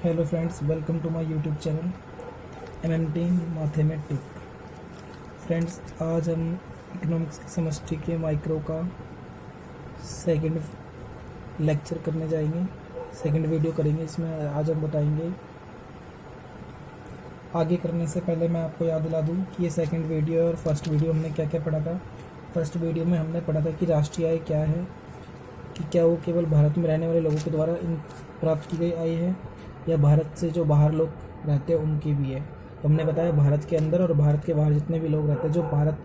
Hello friends, welcome to my YouTube channel MMT mathematics. Friends, आज हम economics की समष्टि के माइक्रो का सेकंड लेक्चर करने जाएंगे। सेकंड वीडियो करेंगे। इसमें आज हम बताएंगे। आगे करने से पहले मैं आपको याद दिला दूं कि ये सेकंड वीडियो और फर्स्ट वीडियो हमने क्या क्या पढ़ा था। फर्स्ट वीडियो में हमने पढ़ा था कि राष्ट्रीय आय क्या है, कि क्या वो केवल भारत में रहने वाले लोगों के द्वारा प्राप्त की गई आय है या भारत से जो बाहर लोग रहते हैं उनकी भी है। तो हमने बताया भारत के अंदर और भारत के बाहर जितने भी लोग रहते हैं जो भारत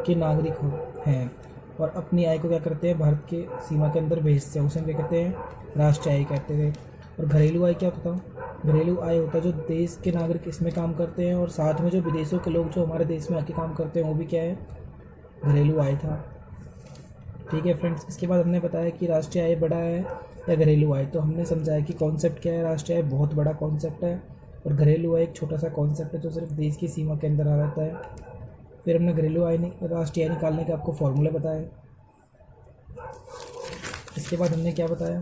के नागरिक हैं और अपनी आय को क्या करते हैं, भारत के सीमा के अंदर भेजते हैं, उसे हम क्या कहते हैं, राष्ट्रीय आय कहते थे। और घरेलू आय क्या होता है? घरेलू आय होता है जो देश के नागरिक इसमें काम करते हैं और साथ में जो विदेशों के लोग जो हमारे देश में आके काम करते हैं वो भी क्या है, घरेलू आय था। ठीक है फ्रेंड्स, इसके बाद हमने बताया कि राष्ट्रीय आय बड़ा है या घरेलू आय। तो हमने समझाया कि कॉन्सेप्ट क्या है। राष्ट्रीय आय बहुत बड़ा कॉन्सेप्ट है और घरेलू आय एक छोटा सा कॉन्सेप्ट है जो सिर्फ देश की सीमा के अंदर आ रहता है। फिर हमने घरेलू आय राष्ट्रीय आय निकालने के आपको फॉर्मूले बताए। इसके बाद हमने क्या बताया,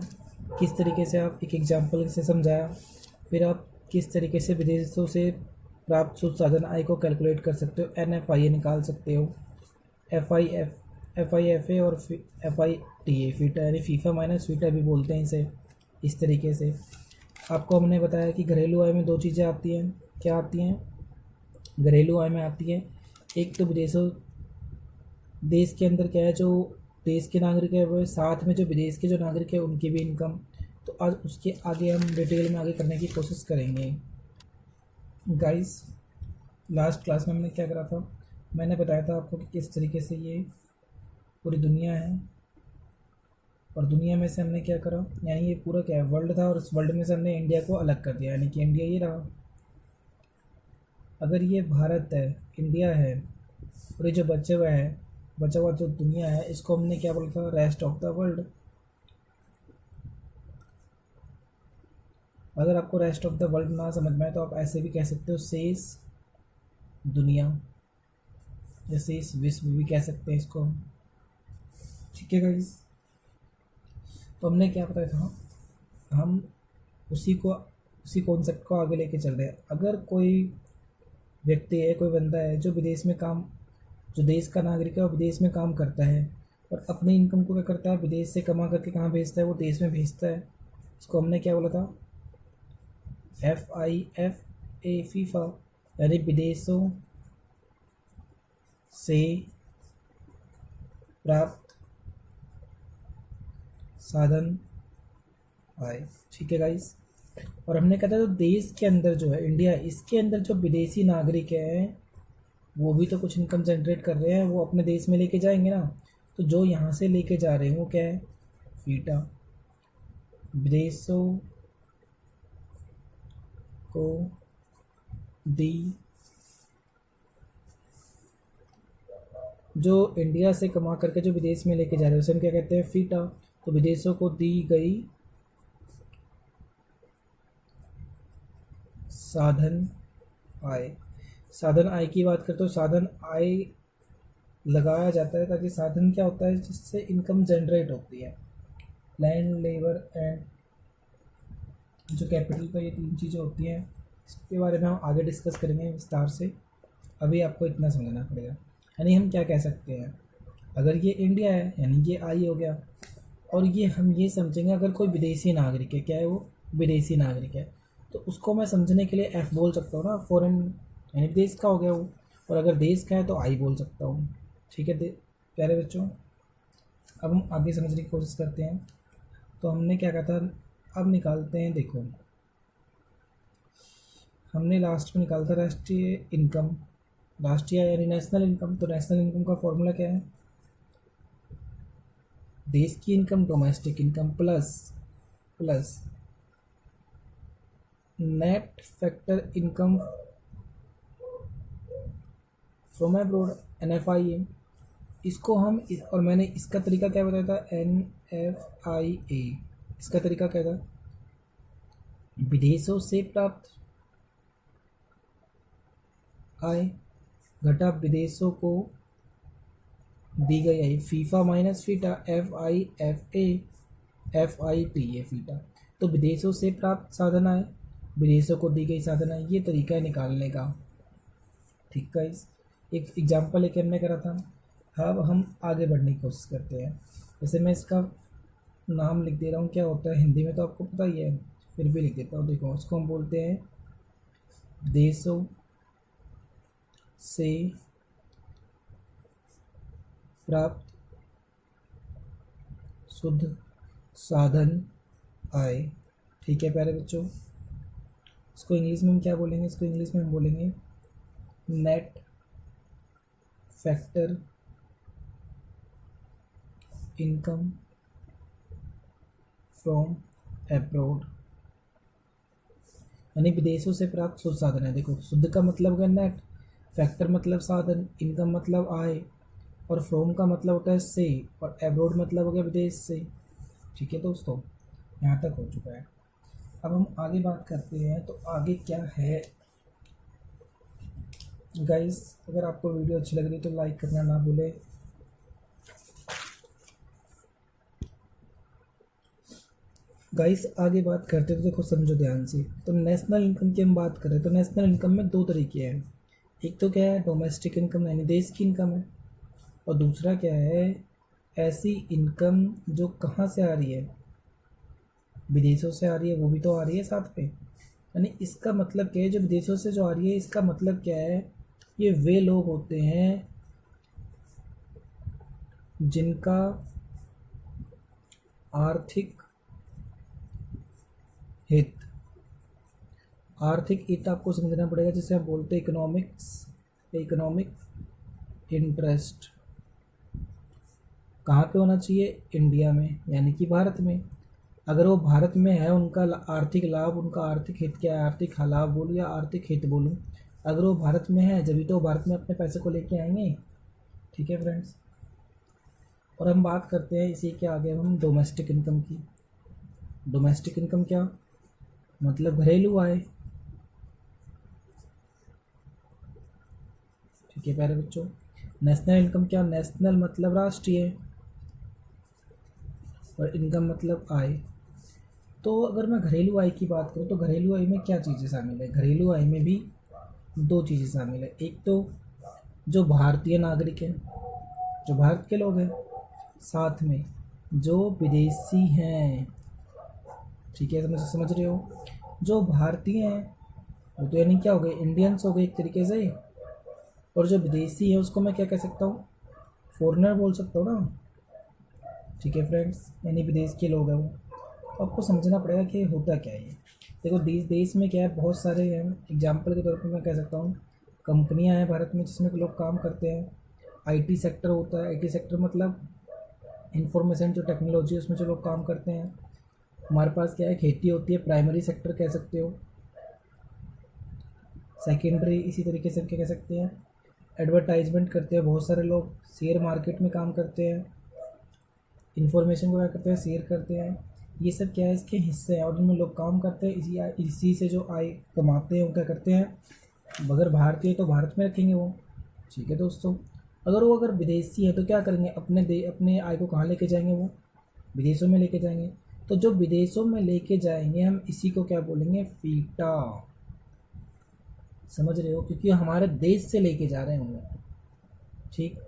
किस तरीके से आप एक एग्जाम्पल से समझाया। फिर आप किस तरीके से विदेशों से प्राप्त शुद्ध साधन आय को कैलकुलेट कर सकते हो, NFIA निकाल सकते हो। FIFA और FITA, फीटा यानी फीफा माइनस फीटा भी बोलते हैं इसे। इस तरीके से आपको हमने बताया कि घरेलू आय में दो चीज़ें आती हैं। क्या आती हैं? घरेलू आय में आती है एक तो देश के अंदर क्या है, जो देश के नागरिक है वो, साथ में जो विदेश के जो नागरिक है उनकी भी इनकम। तो आज उसके आगे हम डिटेल में आगे करने की कोशिश करेंगे। गाइस, लास्ट क्लास में हमने क्या करा था, मैंने बताया था आपको कि किस तरीके से ये पूरी दुनिया है और दुनिया में से हमने क्या करा, यानी ये पूरा क्या है, वर्ल्ड था और उस वर्ल्ड में से हमने इंडिया को अलग कर दिया, यानी कि इंडिया ये रहा। अगर ये भारत है, इंडिया है, और ये जो बचा हुआ जो दुनिया है, इसको हमने क्या बोला था, रेस्ट ऑफ द वर्ल्ड। अगर आपको रेस्ट ऑफ द वर्ल्ड ना समझ में आए तो आप ऐसे भी कह सकते हो, शेष दुनिया या शेष विश्व भी कह सकते हैं इसको। ठीक है गाइस, तो हमने क्या बताया था, हम उसी कॉन्सेप्ट को आगे लेके चल रहे हैं। अगर कोई व्यक्ति है, कोई बंदा है जो विदेश में काम, जो देश का नागरिक है और विदेश में काम करता है और अपनी इनकम को क्या करता है, विदेश से कमा करके कहाँ भेजता है, वो देश में भेजता है। इसको हमने क्या बोला था, FIFA, फीफा, यानी विदेशों से प्राप्त साधन आए। ठीक है गाइस, और हमने कहा था तो देश के अंदर जो है इंडिया, इसके अंदर जो विदेशी नागरिक हैं वो भी तो कुछ इनकम जनरेट कर रहे हैं, वो अपने देश में लेके जाएंगे ना। तो जो यहाँ से लेके जा रहे हैं वो क्या है, फीटा। विदेशों को दी, जो इंडिया से कमा करके जो विदेश में लेके जा रहे हैं उसे हम क्या कहते हैं, फीटा। तो विदेशों को दी गई साधन आय। साधन आय की बात करते हो, साधन आय लगाया जाता है ताकि साधन क्या होता है, जिससे इनकम जनरेट होती है, लैंड, लेबर एंड जो कैपिटल का, ये तीन चीज़ें होती हैं। इसके बारे में हम आगे डिस्कस करेंगे विस्तार से। अभी आपको इतना समझना पड़ेगा। यानी हम क्या कह सकते हैं, अगर ये इंडिया है यानी ये आई हो गया, और ये हम ये समझेंगे अगर कोई विदेशी नागरिक है, क्या है वो, विदेशी नागरिक है, तो उसको मैं समझने के लिए एफ बोल सकता हूँ ना, फॉरेन, यानी देश का हो गया वो। और अगर देश का है तो आई बोल सकता हूँ। ठीक है प्यारे बच्चों, अब हम आगे समझने की कोशिश करते हैं। तो हमने क्या कहा था, अब निकालते हैं। देखो, हमने लास्ट में निकाला था राष्ट्रीय इनकम, राष्ट्रीय यानी नेशनल इनकम। तो नेशनल इनकम का फॉर्मूला क्या है, देश की income, domestic income plus net factor income from abroad, NFIA। इसको हम और मैंने इसका तरीका क्या बताया था, NFIA। इसका तरीका क्या था, विदेशों से प्राप्त आय घटा विदेशों को दी गई आय, FIFA minus FITA, FIFA, FITA FITA. तो विदेशों से प्राप्त साधन आय, विदेशों को दी गई साधन आय, ये तरीका है निकालने का। ठीक गाइस, एक एग्जाम्पल एक हमने करा था। अब हम आगे बढ़ने की कोशिश करते हैं। जैसे मैं इसका नाम लिख दे रहा हूँ, क्या होता है हिंदी में तो आपको पता ही है, फिर भी लिख देता हूँ। देखो, इसको हम बोलते हैं देशों से प्राप्त शुद्ध साधन आय। ठीक है प्यारे बच्चों, इसको इंग्लिश में हम क्या बोलेंगे, इसको इंग्लिश में हम बोलेंगे net factor income from abroad, यानी विदेशों से प्राप्त शुद्ध साधन है। देखो, शुद्ध का मतलब होगा नेट, फैक्टर मतलब साधन, इनकम मतलब आय, और फ्रॉम का मतलब होता है से, और अब्रॉड मतलब हो गया विदेश से। ठीक है दोस्तों, यहाँ तक हो चुका है। अब हम आगे बात करते हैं, तो आगे क्या है गाइस। अगर आपको वीडियो अच्छी लग रही है तो लाइक करना ना भूलें। गाइस आगे बात करते हैं, तो देखो समझो ध्यान से। तो नेशनल इनकम की हम बात करें तो नेशनल इनकम में दो तरीके हैं। एक तो क्या है, डोमेस्टिक इनकम यानी देश की इनकम है, और दूसरा क्या है, ऐसी इनकम जो कहाँ से आ रही है, विदेशों से आ रही है, वो भी तो आ रही है साथ पे। यानी इसका मतलब क्या है, जो विदेशों से जो आ रही है, इसका मतलब क्या है, ये वे लोग होते हैं जिनका आर्थिक हित, आर्थिक हित आपको समझना पड़ेगा, जिसे हम बोलते हैं इकोनॉमिक्स, इकोनॉमिक इंटरेस्ट। कहाँ पे होना चाहिए, इंडिया में, यानी कि भारत में। अगर वो भारत में है, उनका आर्थिक लाभ, उनका आर्थिक हित क्या है, आर्थिक लाभ बोलूँ या आर्थिक हित बोलूँ, अगर वो भारत में है जब तो भारत में अपने पैसे को लेके आएंगे। ठीक है फ्रेंड्स, और हम बात करते हैं इसी के आगे हम डोमेस्टिक इनकम की। डोमेस्टिक इनकम क्या मतलब, घरेलू आय। ठीक है प्यारे बच्चों, नेशनल इनकम क्या, नेशनल मतलब राष्ट्रीय, और इनकम मतलब आय। तो अगर मैं घरेलू आय की बात करूँ तो घरेलू आय में क्या चीज़ें शामिल है, घरेलू आय में भी दो चीज़ें शामिल है। एक तो जो भारतीय नागरिक हैं, जो भारत के लोग हैं, साथ में जो विदेशी हैं। ठीक है, समझ रहे हो, जो भारतीय हैं वो तो यानी क्या हो गए, इंडियंस हो गए एक तरीके से, और जो विदेशी है उसको मैं क्या कह सकता हूँ, फॉरेनर बोल सकता हूँ ना। ठीक है फ्रेंड्स, यानी विदेश के लोग हैं वो। तो आपको समझना पड़ेगा कि होता क्या है ये। देखो देश में क्या है, बहुत सारे हैं। एग्जाम्पल के तौर पर मैं कह सकता हूँ, कंपनियां हैं भारत में जिसमें लोग काम करते हैं। आईटी सेक्टर होता है, आईटी सेक्टर मतलब इंफॉर्मेशन जो टेक्नोलॉजी, उसमें जो लोग काम करते हैं। हमारे पास क्या है, खेती होती है, प्राइमरी सेक्टर कह सकते हो, सेकेंडरी इसी तरीके से क्या कह सकते हैं। एडवर्टाइजमेंट करते हैं बहुत सारे लोग, शेयर मार्केट में काम करते हैं, इन्फॉर्मेशन को क्या करते हैं, शेयर करते हैं। ये सब क्या है, इसके हिस्से हैं, और उनमें लोग काम करते हैं। इसी से जो आय कमाते हैं वो क्या करते हैं, अगर भारतीय तो भारत में रखेंगे वो। ठीक है दोस्तों, अगर विदेशी है तो क्या करेंगे, अपने आय को कहाँ लेके जाएंगे, वो विदेशों में लेके जाएंगे। तो जो विदेशों में लेके जाएंगे हम इसी को क्या बोलेंगे, फीटा। समझ रहे हो, क्योंकि हमारे देश से लेके जा रहे हैं वो। ठीक,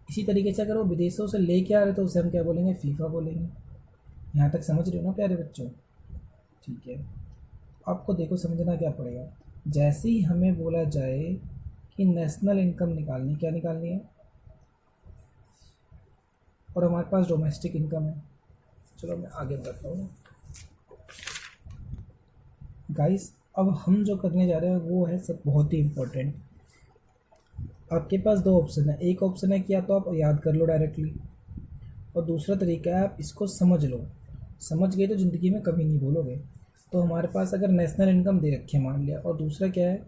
इसी तरीके से अगर वो विदेशों से लेके आ रहे तो उसे हम क्या बोलेंगे, फीफा बोलेंगे। यहाँ तक समझ रहे हो ना प्यारे बच्चों। ठीक है, आपको देखो समझना क्या पड़ेगा, जैसे ही हमें बोला जाए कि नेशनल इनकम निकालनी, क्या निकालनी है, और हमारे पास डोमेस्टिक इनकम है। चलो मैं आगे बढ़ता हूँ गाइस। अब हम जो करने जा रहे हैं वो है सब बहुत ही इम्पोर्टेंट। आपके पास दो ऑप्शन है, एक ऑप्शन है कि या तो आप याद कर लो डायरेक्टली, और दूसरा तरीका है आप इसको समझ लो। समझ गए तो ज़िंदगी में कभी नहीं भूलोगे। तो हमारे पास अगर नेशनल इनकम दे रखी है मान लिया, और दूसरा क्या है,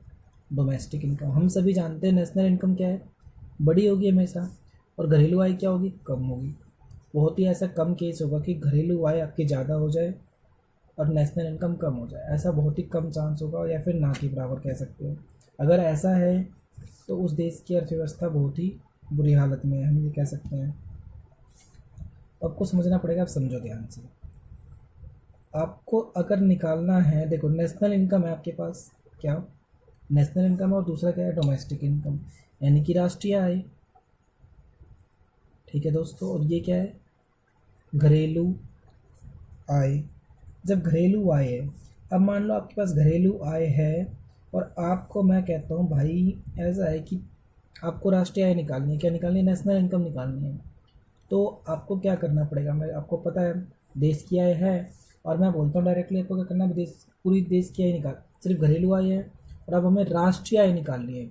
डोमेस्टिक इनकम। हम सभी जानते हैं नेशनल इनकम क्या है, बड़ी होगी हमेशा, और घरेलू आय क्या होगी, कम होगी। बहुत ही ऐसा कम केस होगा कि घरेलू आय आपकी ज़्यादा हो जाए और नेशनल इनकम कम हो जाए, ऐसा बहुत ही कम चांस होगा, या फिर ना के बराबर कह सकते हो। अगर ऐसा है तो उस देश की अर्थव्यवस्था बहुत ही बुरी हालत में है, हम ये कह सकते हैं। तो आपको समझना पड़ेगा, आप समझो ध्यान से। आपको अगर निकालना है, देखो नेशनल इनकम है आपके पास, क्या नेशनल इनकम है, और दूसरा क्या है डोमेस्टिक इनकम, यानी कि राष्ट्रीय आय। ठीक है दोस्तों, और ये क्या है घरेलू आय। जब घरेलू आय है, अब मान लो आपके पास घरेलू आय है और आपको मैं कहता हूँ भाई ऐसा है कि आपको राष्ट्रीय आय निकालनी है, क्या निकालनी है, नेशनल इनकम निकालनी है। तो आपको क्या करना पड़ेगा, मैं आपको पता है देश की आय है, और मैं बोलता हूँ डायरेक्टली आपको क्या करना है, देश पूरी देश की आय निकाल, सिर्फ घरेलू आय है और अब हमें राष्ट्रीय आय निकालनी है।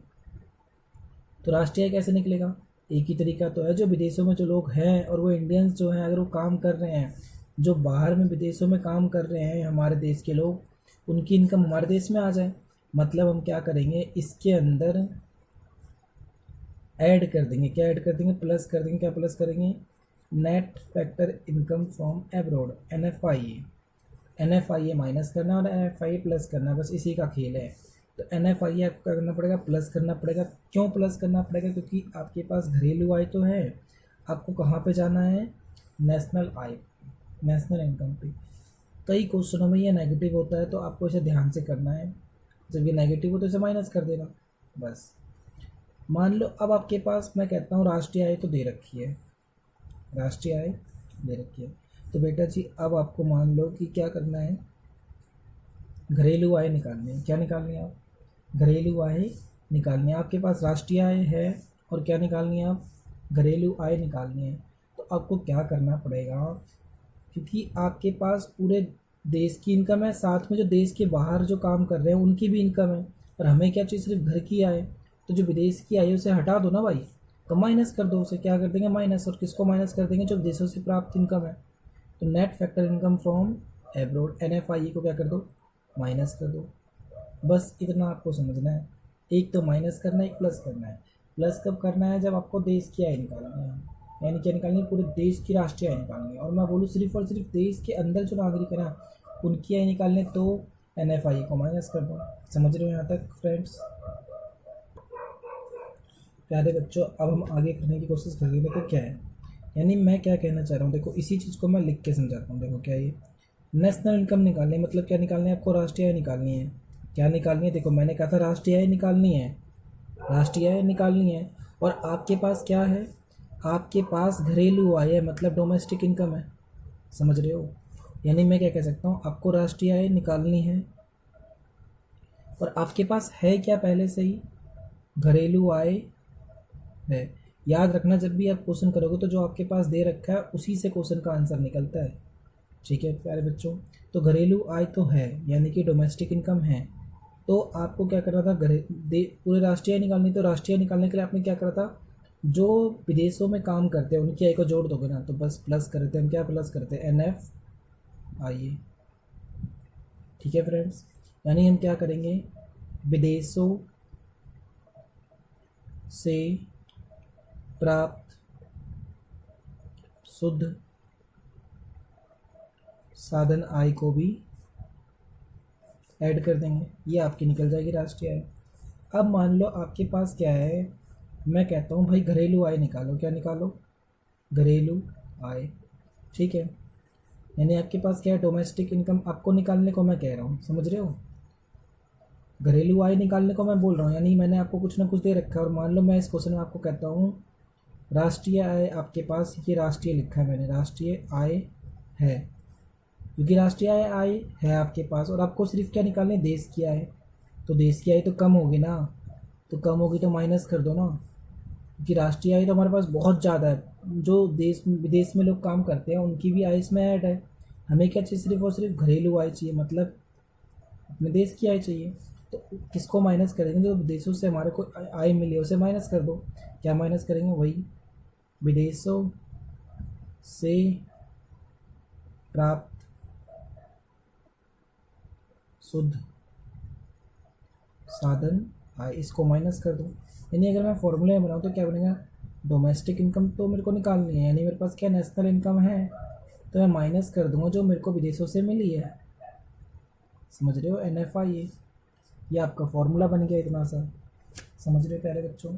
तो राष्ट्रीय आय कैसे निकलेगा, एक ही तरीका तो है, जो विदेशों में जो लोग हैं और वो इंडियंस जो हैं, अगर वो काम कर रहे हैं, जो बाहर में विदेशों में काम कर रहे हैं हमारे देश के लोग, उनकी इनकम हमारे देश में आ जाए। मतलब हम क्या करेंगे, इसके अंदर ऐड कर देंगे, क्या ऐड कर देंगे, प्लस कर देंगे, क्या प्लस करेंगे, net factor income from abroad, N F I A minus करना और NFIA प्लस करना, बस इसी का खेल है। तो NFIA आपको क्या करना पड़ेगा, प्लस करना पड़ेगा। क्यों प्लस करना पड़ेगा, क्योंकि आपके पास घरेलू आय तो है, आपको कहाँ पे जाना है, नेशनल आय, नेशनल इनकम पे। कई क्वेश्चनों में ये नेगेटिव होता है, तो आपको इसे ध्यान से करना है, जब ये नेगेटिव हो तो इसे माइनस कर देना बस। मान लो अब आपके पास मैं कहता हूँ राष्ट्रीय आय तो दे रखी है, राष्ट्रीय आय दे रखी है, तो बेटा जी अब आपको मान लो कि क्या करना है, घरेलू आय निकालनी है। क्या निकालनी है, आप घरेलू आय निकालनी है। आपके पास राष्ट्रीय आय है और क्या निकालनी है, आप घरेलू आय निकालनी है। तो आपको क्या करना पड़ेगा, क्योंकि आपके पास पूरे देश की इनकम है, साथ में जो देश के बाहर जो काम कर रहे हैं उनकी भी इनकम है, और हमें क्या चाहिए, सिर्फ घर की आय। तो जो विदेश की आय उसे हटा दो ना भाई, तो माइनस कर दो उसे, क्या कर देंगे माइनस, और किसको माइनस कर देंगे, जो विदेशों से प्राप्त इनकम है। तो net factor income from abroad, NFIA को क्या कर दो, माइनस कर दो। बस इतना आपको समझना है, एक तो माइनस करना है, एक प्लस करना है। प्लस कब करना है, जब आपको देश की आय निकालनी है, यानी क्या निकालनी है, पूरे देश की राष्ट्रीय आय निकालनी है। और मैं बोलूँ सिर्फ और सिर्फ देश के अंदर जो नागरिक है ना, उनकी आय निकालने, तो NFIA को माइनस कर दो। समझ रहे हो यहाँ तक फ्रेंड्स, प्यारे बच्चों। अब हम आगे करने की कोशिश कर रहे हैं, देखो क्या है, यानी मैं क्या कहना चाह रहा हूँ, देखो इसी चीज़ को मैं लिख के समझाता हूँ। देखो क्या ये नेशनल इनकम निकालनी है, मतलब क्या निकालनी है, आपको राष्ट्रीय आय निकालनी है। क्या निकालनी है, देखो मैंने कहा था राष्ट्रीय आय निकालनी है, राष्ट्रीय आय निकालनी है। और आपके पास क्या है, आपके पास घरेलू आय है, मतलब डोमेस्टिक इनकम है। समझ रहे हो, यानी मैं क्या कह सकता हूँ, आपको राष्ट्रीय आय निकालनी है और आपके पास है क्या पहले से ही, घरेलू आय है। याद रखना, जब भी आप क्वेश्चन करोगे तो जो आपके पास दे रखा है उसी से क्वेश्चन का आंसर निकलता है। ठीक है प्यारे बच्चों, तो घरेलू आय तो है, यानी कि डोमेस्टिक इनकम है। तो आपको क्या करना था, पूरे राष्ट्रीय आय निकालनी। तो राष्ट्रीय आय निकालने के लिए आपने क्या करा था, जो विदेशों में काम करते हैं उनकी आय को जोड़ दोगे ना, तो बस प्लस करते हैं हम, क्या प्लस करते हैं, NFIA। ठीक है फ्रेंड्स, यानी हम क्या करेंगे, विदेशों से प्राप्त शुद्ध साधन आय को भी ऐड कर देंगे, ये आपकी निकल जाएगी राष्ट्रीय आय। अब मान लो आपके पास क्या है, मैं कहता हूँ भाई घरेलू आय निकालो, क्या निकालो, घरेलू आय। ठीक है, यानी आपके पास क्या है, डोमेस्टिक इनकम आपको निकालने को मैं कह रहा हूँ, समझ रहे हो, घरेलू आय निकालने को मैं बोल रहा हूँ। यानी मैंने आपको कुछ ना कुछ दे रखा है, और मान लो मैं इस क्वेश्चन में आपको कहता हूँ राष्ट्रीय आय, आपके पास ये राष्ट्रीय लिखा है मैंने, राष्ट्रीय आय है, क्योंकि राष्ट्रीय आय है आपके पास, और आपको सिर्फ क्या निकालनी है, देश की आय। तो देश की आय तो कम होगी ना, तो कम होगी तो माइनस कर दो ना, क्योंकि राष्ट्रीय आय तो हमारे पास बहुत ज़्यादा है, जो देश विदेश में लोग काम करते हैं उनकी भी आय इसमें ऐड है। हमें क्या चाहिए, सिर्फ और सिर्फ घरेलू आय चाहिए, मतलब अपने देश की आय चाहिए। तो किसको माइनस करेंगे, जो विदेशों से हमारे को आय मिली है उसे माइनस कर दो। क्या माइनस करेंगे, वही विदेशों से प्राप्त शुद्ध साधन आय, इसको माइनस कर दो। यानी अगर मैं फॉर्मूले में बनाऊँ तो क्या बनेगा, डोमेस्टिक इनकम तो मेरे को निकालनी है, यानी मेरे पास क्या नेशनल इनकम है, तो मैं माइनस कर दूंगा जो मेरे को विदेशों से मिली है। समझ रहे हो, NFIA, ये आपका फॉर्मूला बन गया इतना सा। समझ रहे हो प्यारे बच्चों।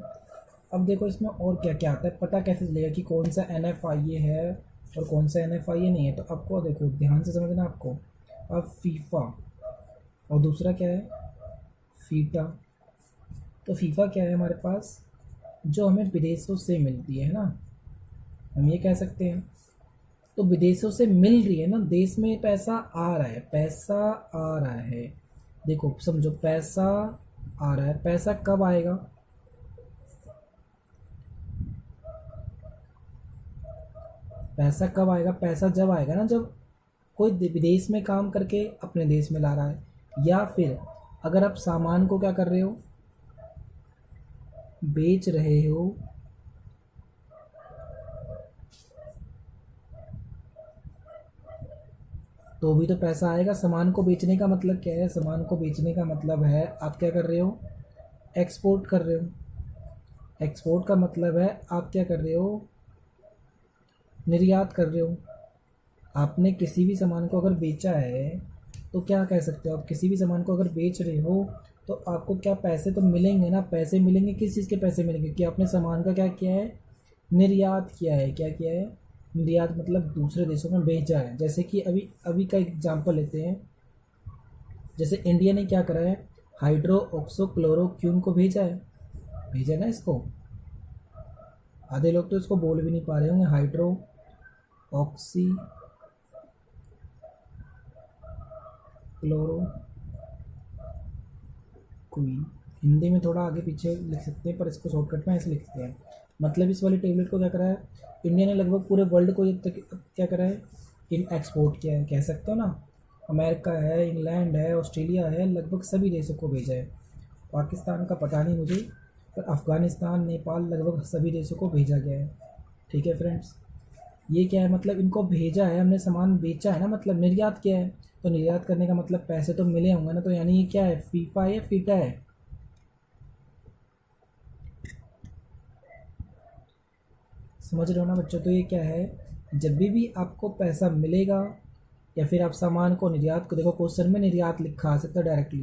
अब देखो इसमें और क्या क्या आता है, पता कैसे चलेगा कि कौन सा NFIA है और कौन सा NFIA नहीं है। तो आपको देखो ध्यान से समझना, आपको अब फीफा और दूसरा क्या है फीटा। तो फीफा क्या है हमारे पास, जो हमें विदेशों से मिलती है ना, हम ये कह सकते हैं। तो विदेशों से मिल रही है ना, देश में पैसा आ रहा है, पैसा आ रहा है। देखो समझो, पैसा आ रहा है, पैसा कब आएगा, पैसा कब आएगा, पैसा जब आएगा ना जब कोई विदेश में काम करके अपने देश में ला रहा है, या फिर अगर आप सामान को क्या कर रहे हो, बेच रहे हो, तो भी तो पैसा आएगा। सामान को बेचने का मतलब क्या है, सामान को बेचने का मतलब है आप क्या कर रहे हो, एक्सपोर्ट कर रहे हो। एक्सपोर्ट का मतलब है आप क्या कर रहे हो, निर्यात कर रहे हो। आपने किसी भी सामान को अगर बेचा है तो क्या कह सकते हो, आप किसी भी सामान को अगर बेच रहे हो तो आपको क्या पैसे तो मिलेंगे ना, पैसे मिलेंगे। किस चीज़ के पैसे मिलेंगे, कि आपने सामान का क्या किया है, निर्यात किया है। क्या किया है, निर्यात मतलब दूसरे देशों में भेजा है। जैसे कि अभी अभी का एग्जांपल लेते हैं, जैसे इंडिया ने क्या करा है, हाइड्रो ऑक्सो क्लोरोक्यून को भेजा है ना इसको। आधे लोग तो इसको बोल भी नहीं पा रहे होंगे, hydro oxy chloro queen. Hindi में थोड़ा आगे पीछे लिख सकते हैं, पर इसको शॉर्टकट में ऐसे लिखते हैं। मतलब इस वाली टेबलेट को क्या करा है, इंडिया ने लगभग पूरे वर्ल्ड को ये तक क्या करा है, इन एक्सपोर्ट किया है, कह सकते हो ना। अमेरिका है, इंग्लैंड है, ऑस्ट्रेलिया है, लगभग सभी देशों को भेजा है। पाकिस्तान का पता नहीं मुझे, पर अफ़गानिस्तान, नेपाल, लगभग सभी देशों को भेजा गया है। ठीक है फ्रेंड्स, ये क्या है, मतलब इनको भेजा है, हमने सामान बेचा है ना, मतलब निर्यात किया है। तो निर्यात करने का मतलब पैसे तो मिले होंगे ना, तो यानी ये क्या है, फीफा है या फीटा है। समझ रहे हो ना बच्चों। तो ये क्या है, जब भी आपको पैसा मिलेगा या फिर आप सामान को निर्यात को, देखो क्वेश्चन में निर्यात लिखा आ सकता है डायरेक्टली,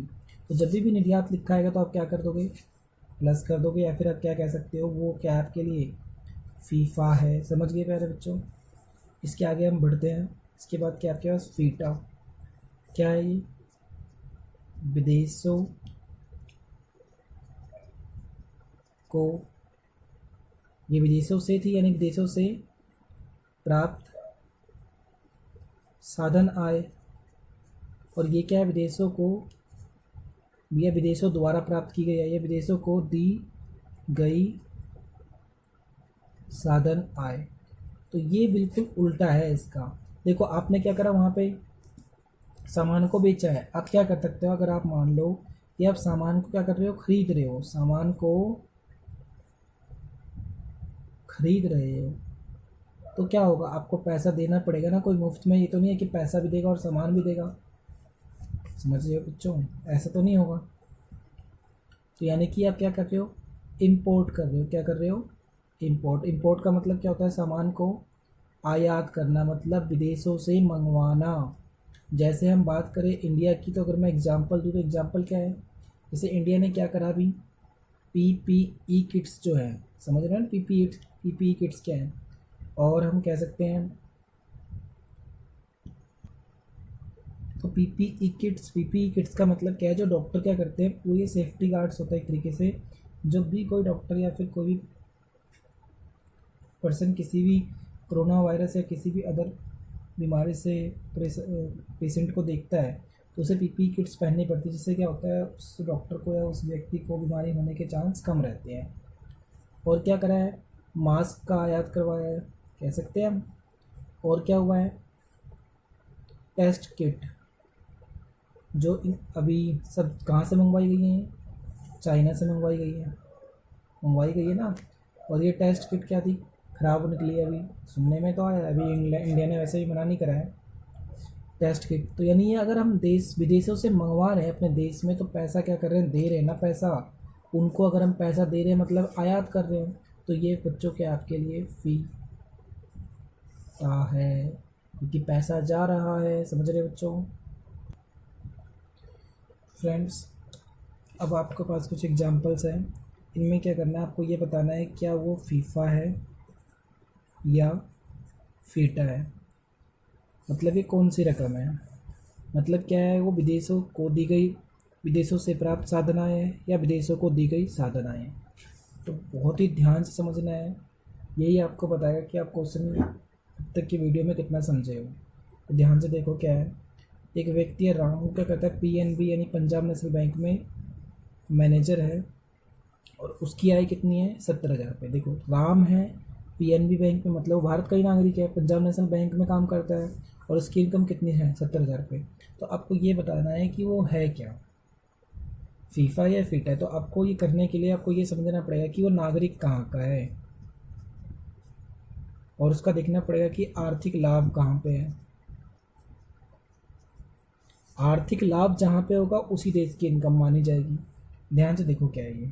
तो जब भी निर्यात लिखा आएगा तो आप क्या कर दोगे, प्लस कर दोगे, या फिर आप क्या कह सकते हो, वो क्या आपके लिए फीफा है। समझ गए प्यारे बच्चों। इसके आगे हम बढ़ते हैं। इसके बाद क्या आपके पास फीटा, क्या है ये, विदेशों को, ये विदेशों से थी यानी विदेशों से प्राप्त साधन आय, और ये क्या है, विदेशों को, यह विदेशों द्वारा प्राप्त की गई है, यह विदेशों को दी गई साधन आय। तो ये बिल्कुल उल्टा है इसका। देखो आपने क्या करा, वहाँ पे सामान को बेचा है। आप क्या कर सकते हो, अगर आप मान लो कि आप सामान को क्या कर रहे हो, खरीद रहे हो, सामान को खरीद रहे हो, तो क्या होगा, आपको पैसा देना पड़ेगा ना, कोई मुफ्त में ये तो नहीं है कि पैसा भी देगा और सामान भी देगा। समझ रहे हो बच्चों, ऐसा तो नहीं होगा। तो यानी कि आप क्या कर रहे हो, इंपोर्ट कर रहे हो। क्या कर रहे हो, इंपोर्ट। इंपोर्ट का मतलब क्या होता है, सामान को आयात करना, मतलब विदेशों से मंगवाना। जैसे हम बात करें इंडिया की, तो अगर मैं एग्जांपल दूँ तो एग्जांपल क्या है, जैसे इंडिया ने क्या करा अभी, पीपीई किट्स जो है, समझ रहे हैं, पीपीई किट्स क्या है, और हम कह सकते हैं तो पीपीई किट्स का मतलब क्या है, जो डॉक्टर क्या करते हैं, पूरे सेफ्टी गार्ड्स होता है एक तरीके से। जब भी कोई डॉक्टर या फिर कोई भी पर्सन किसी भी कोरोना वायरस या किसी भी अदर बीमारी से पेशेंट को देखता है, तो उसे पीपीई किट्स पहननी पड़ती है, जिससे क्या होता है, उस डॉक्टर को या उस व्यक्ति को बीमारी होने के चांस कम रहते हैं। और क्या करा है, मास्क का आयात करवाया है, कह सकते हैं हम। और क्या हुआ है, टेस्ट किट, जो अभी सब कहाँ से मंगवाई गई हैं, चाइना से मंगवाई गई है ना। और ये टेस्ट किट क्या थी, ख़राब निकली है, अभी सुनने में तो आया, अभी इंडिया ने वैसे भी मना नहीं करा है टेस्ट किट। तो यानी ये अगर हम देश विदेशों से मंगवा रहे हैं अपने देश में, तो पैसा क्या कर रहे हैं, दे रहे हैं ना पैसा उनको। अगर हम पैसा दे रहे हैं मतलब आयात कर रहे हैं, तो ये बच्चों के आपके लिए फी है, क्योंकि पैसा जा रहा है। समझ रहे बच्चों। फ्रेंड्स, अब आपके पास कुछ एग्जांपल्स हैं, इनमें क्या करना है, आपको ये बताना है क्या वो फीफा है या फीटा है, मतलब ये कौन सी रकम है। मतलब क्या है, वो विदेशों को दी गई, विदेशों से प्राप्त साधनाएँ हैं या विदेशों को दी गई साधनाएँ हैं। तो बहुत ही ध्यान से समझना है, यही आपको बताएगा कि आप क्वेश्चन अब तक की वीडियो में कितना समझे हो। तो ध्यान से देखो क्या है। एक व्यक्ति है राम, क्या कहता है, पीएनबी यानी पंजाब नेशनल बैंक में मैनेजर है और उसकी आय कितनी है, 70,000 रुपये। देखो राम है पीएनबी बैंक में, मतलब वो भारत का ही नागरिक है, पंजाब नेशनल बैंक में काम करता है और उसकी इनकम कितनी है, 70,000 रुपये। तो आपको ये बताना है कि वो है क्या, फीफा या फिट है। तो आपको ये करने के लिए आपको ये समझना पड़ेगा कि वो नागरिक कहाँ का है और उसका देखना पड़ेगा कि आर्थिक लाभ कहाँ पे है। आर्थिक लाभ जहाँ पे होगा उसी देश की इनकम मानी जाएगी। ध्यान से देखो क्या है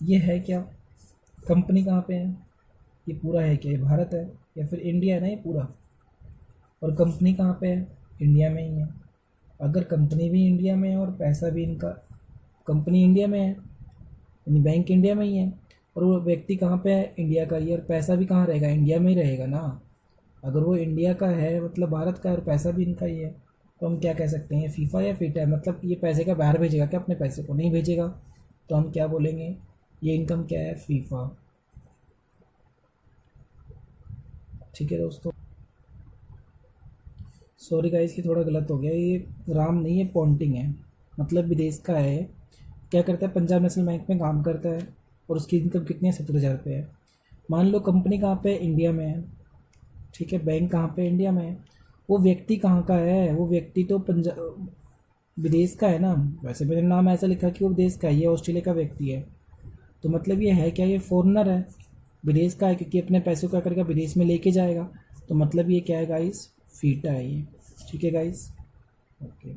ये है क्या, कंपनी कहाँ पे है, ये पूरा है क्या, ये भारत है या फिर इंडिया है ना, ये पूरा। और कंपनी कहाँ पे है, इंडिया में ही है। अगर कंपनी भी इंडिया में है और पैसा भी इनका, कंपनी इंडिया में है यानी बैंक इंडिया में ही है और वो व्यक्ति कहाँ पे है, इंडिया का ही है, और पैसा भी कहाँ रहेगा, इंडिया में ही रहेगा ना। अगर वो इंडिया का है मतलब भारत का है और पैसा भी इनका ही है, तो हम क्या कह सकते हैं, ये फीफा या फिट है। मतलब ये पैसे का बाहर भेजेगा क्या, अपने पैसे को नहीं भेजेगा, तो हम क्या बोलेंगे, ये इनकम क्या है, फीफा। ठीक है दोस्तों, सॉरी गाइस कि थोड़ा गलत हो गया, ये राम नहीं है, पॉन्टिंग है, मतलब विदेश का है। क्या करता है, पंजाब नेशनल बैंक में काम करता है और उसकी इनकम कितनी है, 70,000 रुपये है। मान लो कंपनी कहाँ पे है, इंडिया में है, ठीक है, बैंक कहाँ पे, इंडिया में है। वो व्यक्ति कहाँ का है, वो व्यक्ति तो पंजाब विदेश का है ना। वैसे मेरा नाम ऐसा लिखा कि वो विदेश का है, ये ऑस्ट्रेलिया का व्यक्ति है। तो मतलब ये है क्या, ये फॉरेनर है, विदेश का है, क्योंकि अपने पैसों का करके विदेश में लेके जाएगा। तो मतलब ये क्या है गाइस, फीटा है ये। ठीक है गाइस, ओके।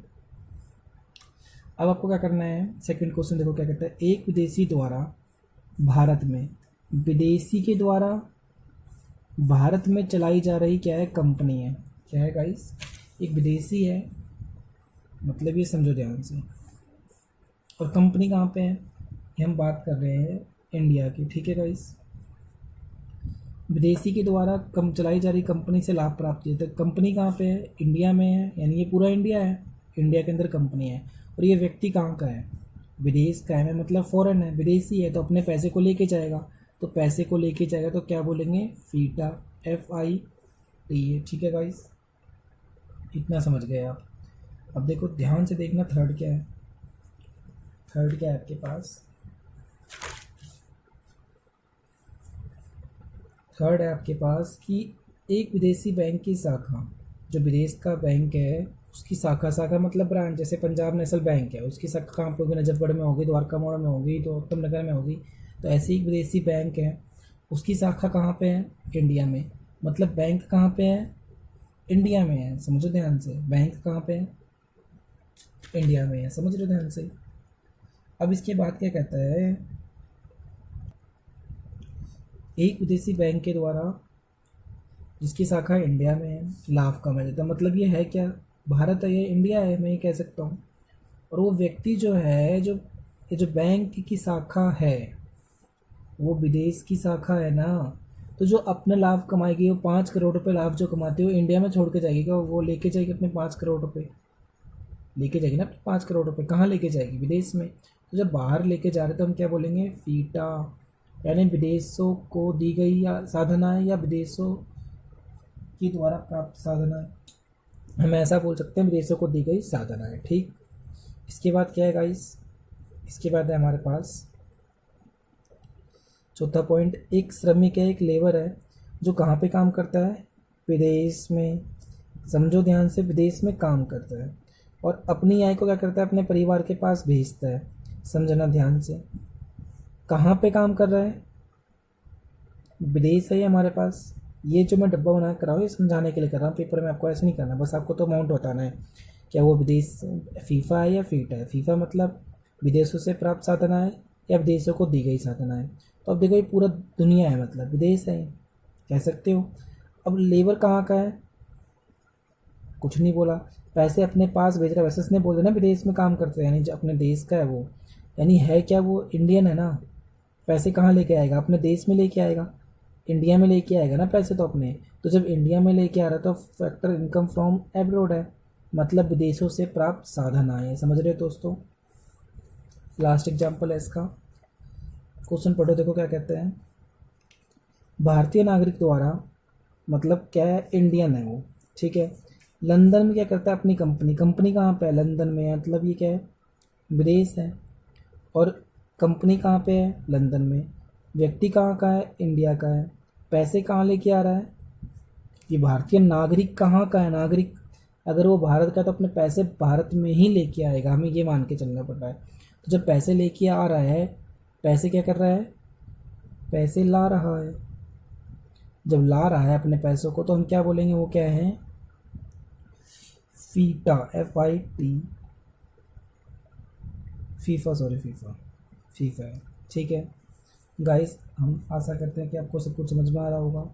अब आपको क्या करना है, सेकंड क्वेश्चन देखो क्या कहता है, एक विदेशी द्वारा भारत में, विदेशी के द्वारा भारत में चलाई जा रही क्या है, कंपनी है। क्या है गाइस, एक विदेशी है, मतलब ये समझो ध्यान से, और कंपनी कहाँ पे है, ये हम बात कर रहे हैं इंडिया की। ठीक है गाइस, विदेशी के द्वारा कम चलाई जा रही कंपनी से लाभ प्राप्त किया, तो कंपनी कहाँ पे है, इंडिया में है, यानी ये पूरा इंडिया है, इंडिया के अंदर कंपनी है। और ये व्यक्ति कहाँ का है, विदेश का है, मतलब फॉरेन है, विदेशी है, तो अपने पैसे को लेके जाएगा। तो पैसे को लेके जाएगा तो क्या बोलेंगे, फीटा, FITA। ठीक है गाइस, इतना समझ गए आप। अब देखो ध्यान से देखना, थर्ड क्या है, थर्ड क्या है आपके पास, थर्ड है आपके पास कि एक विदेशी बैंक की शाखा, जो विदेश का बैंक है उसकी शाखा, शाखा मतलब ब्रांच, जैसे पंजाब नेशनल बैंक है, उसकी शाखा कहाँ पे होगी, नजफगढ़ में होगी, द्वारका मोड़ में होगी, तो उत्तम नगर में होगी। तो ऐसी एक विदेशी बैंक है, उसकी शाखा कहाँ पे है, इंडिया में। मतलब बैंक कहाँ पे है, इंडिया में है। समझो ध्यान से, बैंक कहाँ पे है, इंडिया में है। समझ लो ध्यान से। अब इसके बाद क्या कहता है, एक विदेशी बैंक के द्वारा जिसकी शाखा इंडिया में है, लाभ कमाया जाता है। मतलब ये है क्या, भारत है, ये इंडिया है, मैं ये कह सकता हूँ। और वो व्यक्ति जो है, जो ये जो बैंक की शाखा है वो विदेश की शाखा है ना, तो जो अपना लाभ कमाएगी, वो 5 करोड़ रुपए लाभ जो कमाती है वो इंडिया में छोड़ के जाएगी क्या, वो लेके जाएगी अपने 5 करोड़ रुपए, लेके जाएगी ना 5 करोड़ रुपए, कहाँ लेके जाएगी, विदेश में। तो जब बाहर लेके जा रहे तो हम क्या बोलेंगे, फीटा, यानी विदेशों को दी गई या साधनाएँ या विदेशों के द्वारा प्राप्त साधनाएँ, हम ऐसा बोल सकते हैं, विदेशों को दी गई साधनाएँ। ठीक, इसके बाद क्या है गाइस, इसके बाद है हमारे पास चौथा पॉइंट, एक श्रमिक है, एक लेबर है, जो कहाँ पे काम करता है, विदेश में। समझो ध्यान से, विदेश में काम करता है और अपनी आय को क्या करता है, अपने परिवार के पास भेजता है। समझना ध्यान से, कहाँ पे काम कर रहा है, विदेश है ये हमारे पास। ये जो मैं डब्बा बना कर रहा हूँ ये समझाने के लिए कर रहा हूँ, पेपर में आपको ऐसे नहीं करना, बस आपको तो अमाउंट बताना है क्या वो विदेश, फीफा है या फीटा है। फीफा मतलब विदेशों से प्राप्त साधनाएँ या विदेशों को दी गई साधनाएँ। तो अब देखो ये पूरा दुनिया है, मतलब विदेश है, कह सकते हो। अब लेबर कहाँ का है, कुछ नहीं बोला, पैसे अपने पास भेज रहा है, वैसे इसने बोल देना विदेश में काम करते हैं, यानी जो अपने देश का है वो, यानी है क्या, वो इंडियन है ना। पैसे कहाँ लेके आएगा, अपने देश में लेके आएगा, इंडिया में लेके आएगा ना पैसे तो अपने। तो जब इंडिया में लेके आ रहा है तो फैक्टर इनकम फ्रॉम एब्रोड है, मतलब विदेशों से प्राप्त साधन आए। समझ रहे हो दोस्तों। लास्ट एग्जाम्पल है इसका। क्वेश्चन पढ़ो, देखो क्या कहते हैं। भारतीय नागरिक द्वारा, मतलब क्या है, इंडियन है वो, ठीक है। लंदन में क्या करता है, अपनी कंपनी, कंपनी कहाँ पे है, लंदन में है, मतलब ये क्या है, विदेश है। और कंपनी कहाँ पे है, लंदन में। व्यक्ति कहाँ का है, इंडिया का है। पैसे कहाँ लेके आ रहा है, ये भारतीय नागरिक कहाँ का है, नागरिक अगर वो भारत का है तो अपने पैसे भारत में ही लेके आएगा, हमें ये मान के चलना पड़ रहा है। तो जब पैसे लेके आ रहा है, पैसे क्या कर रहा है, पैसे ला रहा है। जब ला रहा है अपने पैसों को तो हम क्या बोलेंगे, वो क्या है, FITA, FIT, FIFA, sorry FIFA, FIFA है, ठीक है। गाइस हम आशा करते हैं कि आपको सब कुछ समझ में आ रहा होगा।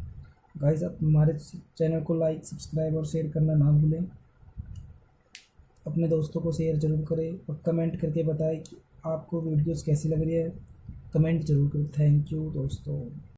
गाइस आप हमारे चैनल को लाइक, सब्सक्राइब और शेयर करना ना भूलें। अपने दोस्तों को शेयर जरूर करें और कमेंट करके बताएं कि आपको वीडियोस कैसी लग रही है। कमेंट जरूर करें। थैंक यू दोस्तों।